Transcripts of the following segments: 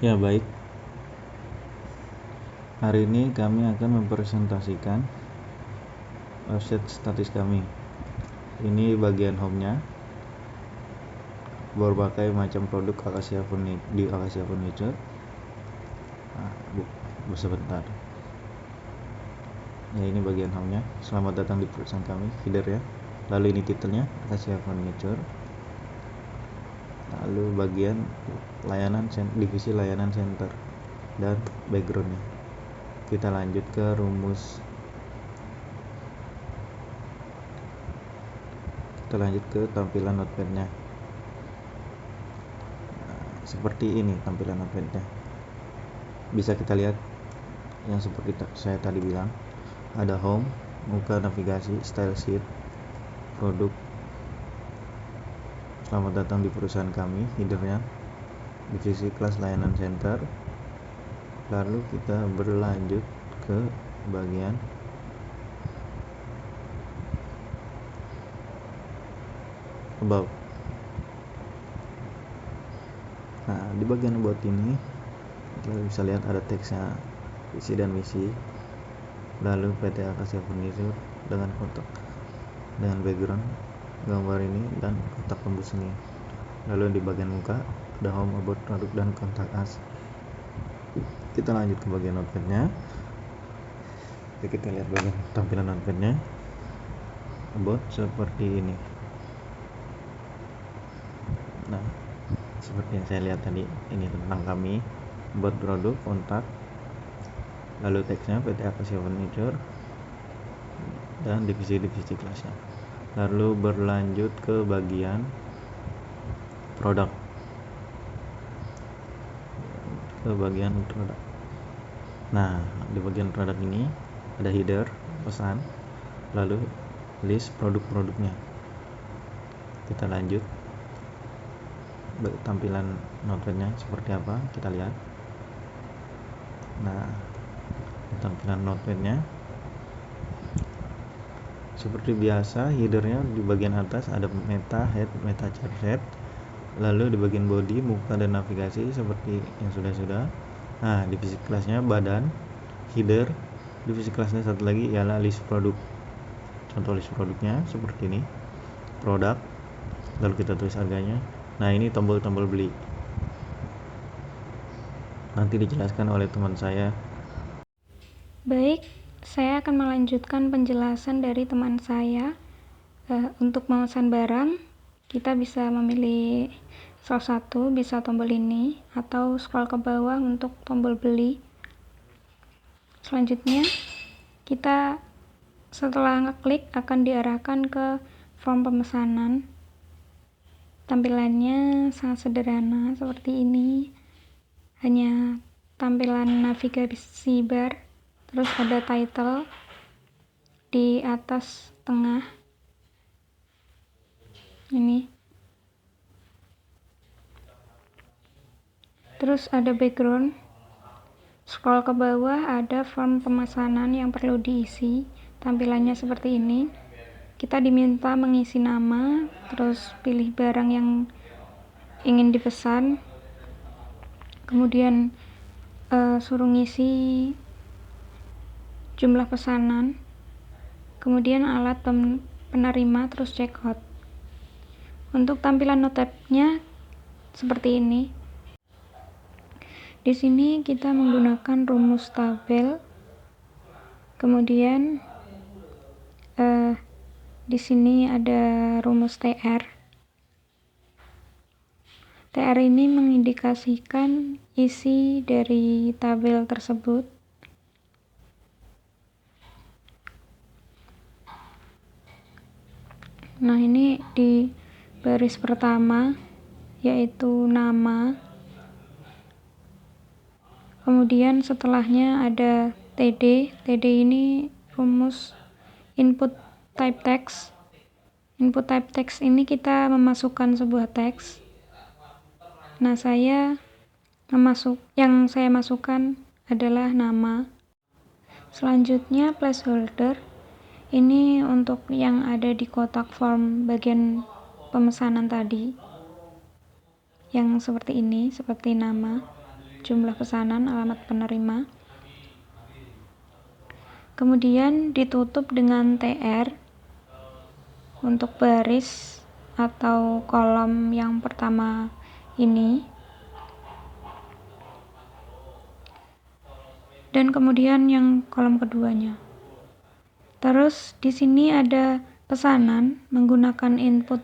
Ya baik, hari ini kami akan mempresentasikan website statis kami. Ini bagian home-nya, berbagai macam produk di Acacia Furniture. Sebentar. Ya, ini bagian home-nya. Selamat datang di perusahaan kami, header ya. Lalu ini titelnya, Acacia Furniture. Lalu bagian divisi layanan center dan backgroundnya. Kita lanjut ke rumus. Kita lanjut ke tampilan notepad-nya. Seperti ini tampilan notepad-nya. Bisa kita lihat yang seperti saya tadi bilang, ada home, muka navigasi, style sheet, produk. Selamat datang di perusahaan kami, headernya, divisi kelas layanan center. Lalu kita berlanjut ke bagian about. Nah, di bagian about ini kita bisa lihat ada teksnya, visi dan misi, lalu PT Acacia Furniture dengan kotak dengan background gambar ini dan kotak tembus ini. Lalu di bagian muka ada home, about, produk, dan kontak us. Kita lanjut ke bagian notepad-nya. Kita lihat bagian tampilan notepad-nya. About seperti ini. Nah, seperti yang saya lihat tadi, ini tentang kami, about, produk, kontak, lalu teksnya PT Acacia Furniture dan divisi-divisi kelasnya. Lalu berlanjut ke bagian produk. Nah, di bagian produk ini ada header, pesan, lalu list produk-produknya. Kita lanjut. Tampilan notepad-nya seperti apa? Kita lihat. Nah, tampilan notepad-nya seperti biasa, header-nya di bagian atas ada meta head, meta chart, lalu di bagian body, muka dan navigasi seperti yang sudah. Nah, divisi kelasnya badan, header, divisi kelasnya satu lagi ialah list produk. Contoh list produknya seperti ini, produk, lalu kita tulis harganya. Nah, ini tombol-tombol beli. Nanti dijelaskan oleh teman saya. Baik, saya akan melanjutkan penjelasan dari teman saya. Untuk memesan barang, kita bisa memilih salah satu, bisa tombol ini, atau scroll ke bawah untuk tombol beli. Selanjutnya, kita setelah ngeklik akan diarahkan ke form pemesanan. Tampilannya sangat sederhana seperti ini, hanya tampilan navigasi bar, terus ada title di atas tengah ini, terus ada background. Scroll ke bawah ada form pemesanan yang perlu diisi. Tampilannya seperti ini. Kita diminta mengisi nama, terus pilih barang yang ingin dipesan, kemudian suruh ngisi jumlah pesanan, kemudian alat penerima, terus checkout. Untuk tampilan notepad-nya seperti ini. Di sini kita menggunakan rumus tabel, kemudian di sini ada rumus TR. TR ini mengindikasikan isi dari tabel tersebut. Nah, ini di baris pertama yaitu nama. Kemudian setelahnya ada TD. TD ini rumus input type text. Input type text ini kita memasukkan sebuah teks. Nah, yang saya masukkan adalah nama. Selanjutnya placeholder. Ini untuk yang ada di kotak form bagian pemesanan tadi. Yang seperti ini, seperti nama. jumlah pesanan, alamat penerima. Kemudian ditutup dengan TR untuk baris atau kolom yang pertama ini. Dan kemudian yang kolom keduanya. Terus di sini ada pesanan menggunakan input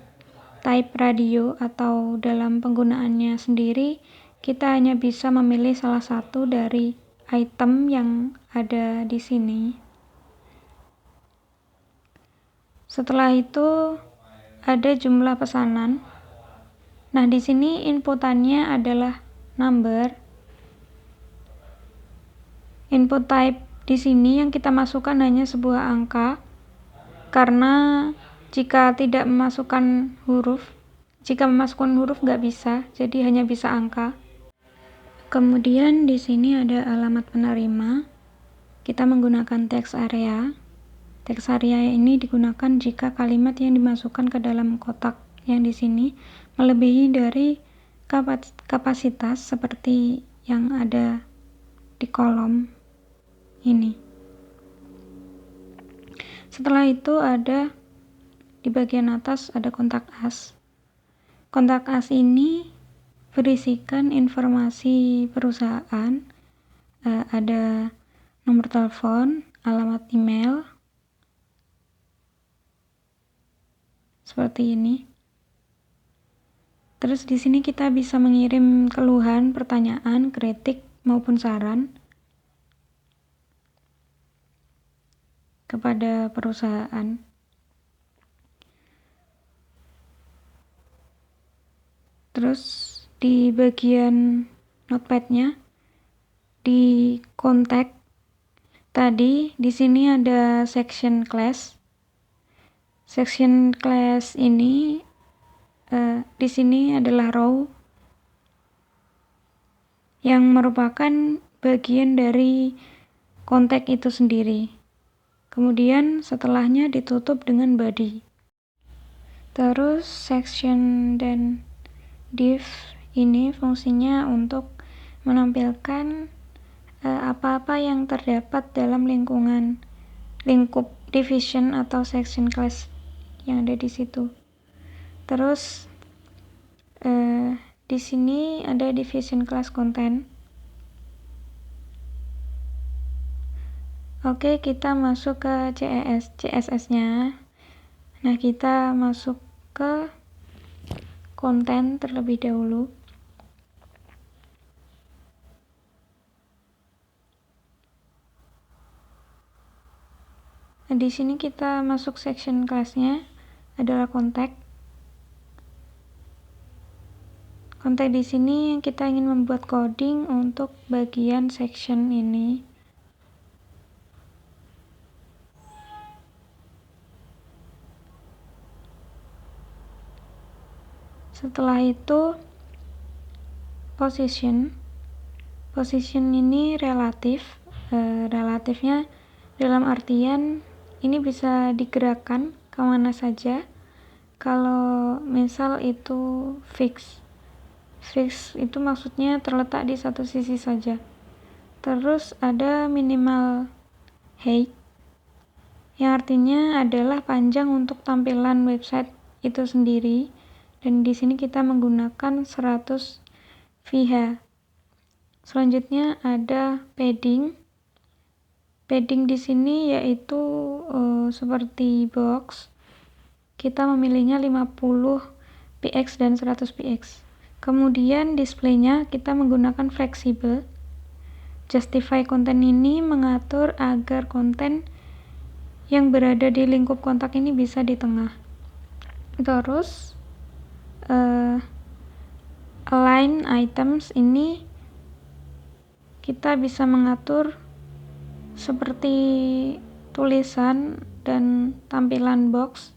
type radio, atau dalam penggunaannya sendiri kita hanya bisa memilih salah satu dari item yang ada di sini. Setelah itu ada jumlah pesanan. Nah, di sini inputannya adalah number. Input type di sini yang kita masukkan hanya sebuah angka, karena jika memasukkan huruf nggak bisa, jadi hanya bisa angka. Kemudian di sini ada alamat penerima. Kita menggunakan text area. Text area ini digunakan jika kalimat yang dimasukkan ke dalam kotak yang di sini melebihi dari kapasitas seperti yang ada di kolom ini. Setelah itu ada di bagian atas ada kontak us. Kontak us ini berisikan informasi perusahaan, ada nomor telepon, alamat email, seperti ini. Terus di sini kita bisa mengirim keluhan, pertanyaan, kritik maupun saran kepada perusahaan. Terus di bagian notepad-nya di kontak tadi di sini ada section class. Section class ini di sini adalah row yang merupakan bagian dari kontak itu sendiri. Kemudian setelahnya ditutup dengan body. Terus section dan div ini fungsinya untuk menampilkan apa-apa yang terdapat dalam lingkup division atau section class yang ada di situ. Terus di sini ada division class content. Oke, kita masuk ke CSS-nya. Nah, kita masuk ke konten terlebih dahulu. Nah, di sini kita masuk section class-nya adalah kontak. Kontak di sini kita ingin membuat coding untuk bagian section ini. Setelah itu position ini relatif. Relatifnya dalam artian ini bisa digerakkan kemana saja. Kalau misal itu fix itu maksudnya terletak di satu sisi saja. Terus ada minimal height yang artinya adalah panjang untuk tampilan website itu sendiri. Dan di sini kita menggunakan 100 VH. Selanjutnya ada padding. Padding di sini yaitu seperti box. Kita memilihnya 50 px dan 100 px. Kemudian displaynya kita menggunakan fleksibel. Justify konten ini mengatur agar konten yang berada di lingkup kontak ini bisa di tengah. Terus align items ini kita bisa mengatur seperti tulisan dan tampilan box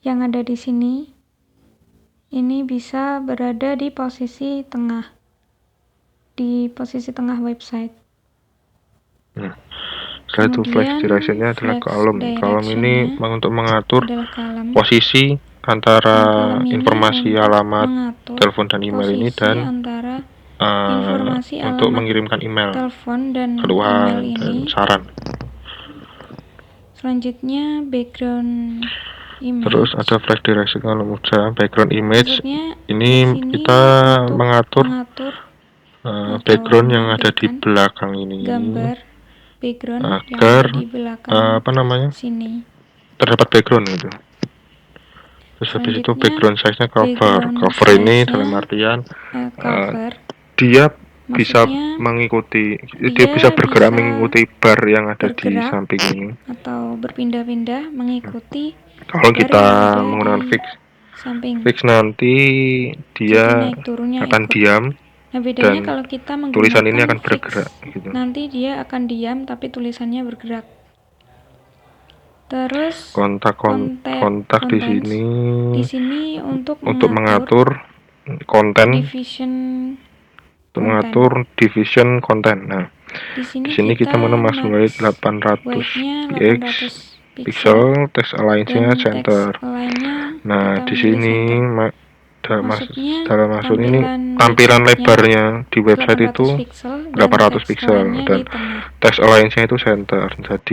yang ada di sini. Ini bisa berada di posisi tengah, website. Satu flex direction-nya adalah kolom. Kolom ini untuk mengatur posisi antara Yang kolom ini informasi untuk alamat, mengatur telepon dan email ini posisi dan antara informasi untuk alamat mengirimkan email, telepon dan email keluhan ini. dan saran. Selanjutnya background image. Terus ada flash direction kalau mudah. Background image Maksudnya ini di sini kita untuk mengatur atau background yang ada di menampilkan belakang ini gambar background yang agar ada di belakang sini. terdapat background gitu. Terus habis itu Selanjutnya, background size-nya cover. background Cover ini size-nya, dalam artian cover. Dia bisa Maksudnya, mengikuti, dia dia bisa bergerak bisa mengikuti bar yang ada di bergerak samping ini. atau berpindah-pindah mengikuti Kalau bar kita yang ada menggunakan di samping. fix nanti Jadi dia naik turunnya akan ikut. diam Nah, bedanya dan kalau kita tulisan ini menggunakan akan fix, bergerak gitu. nanti dia akan diam tapi tulisannya bergerak. Terus kontak di sini. Di sini untuk mengatur konten, division konten. Nah, di sini kita masuk 800 pixel, text align-nya center. Nah, di sini dalam maksud ini tampilan lebarnya di website itu 800 pixel dan text align-nya itu center. Jadi